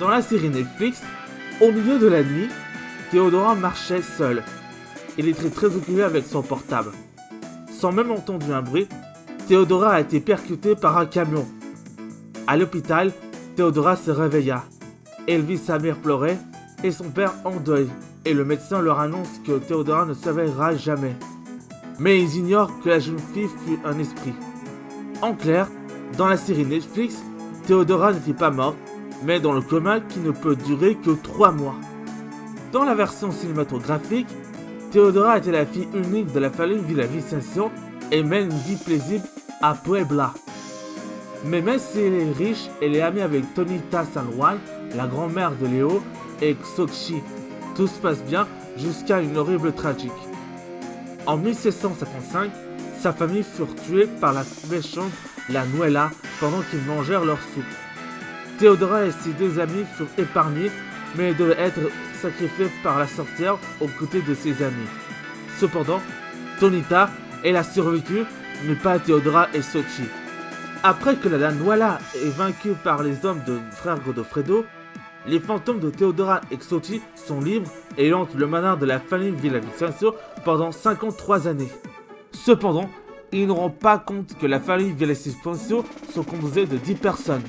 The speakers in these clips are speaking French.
Dans la série Netflix, au milieu de la nuit, Théodora marchait seule. Il était très occupé avec son portable. Sans même entendre un bruit, Théodora a été percutée par un camion. À l'hôpital, Théodora se réveilla. Elle vit sa mère pleurer et son père en deuil. Et le médecin leur annonce que Théodora ne s'éveillera jamais. Mais ils ignorent que la jeune fille fut un esprit. En clair, dans la série Netflix, Théodora n'était pas morte, mais dans le coma qui ne peut durer que 3 mois. Dans la version cinématographique, Théodora était la fille unique de la famille Villavicencio et mène une vie paisible à Puebla. Mais même si elle est riche, elle est amie avec Tonita San Juan, la grand-mère de Léo, et Xochitl. Tout se passe bien jusqu'à une horrible tragique. En 1755, sa famille furent tués par la méchante la Nuela pendant qu'ils mangèrent leur soupe. Théodora et ses 2 amis furent épargnés, mais devaient être sacrifiés par la sorcière aux côtés de ses amis. Cependant, Tonita, elle a survécu, mais pas Théodora et Xochitl. Après que la Nuela est vaincue par les hommes de frère Godofredo, les fantômes de Théodora et Xochitl sont libres et hantent le manoir de la famille Villavicencio pendant 53 années. Cependant, ils ne rendent pas compte que la famille Villavicencio sont composée de 10 personnes.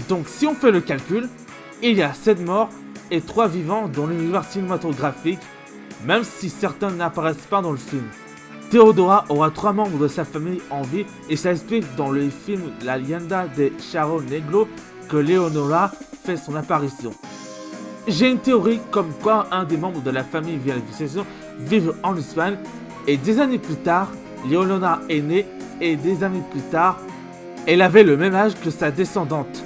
Donc si on fait le calcul, il y a 7 morts et 3 vivants dans l'univers cinématographique, même si certains n'apparaissent pas dans le film. Théodora aura 3 membres de sa famille en vie et ça explique dans le film La Leyenda de Cerro Negro que Leonora fait son apparition. J'ai une théorie comme quoi un des membres de la famille Villavicencio vivent en Espagne et des années plus tard, Leonora est née et des années plus tard, elle avait le même âge que sa descendante.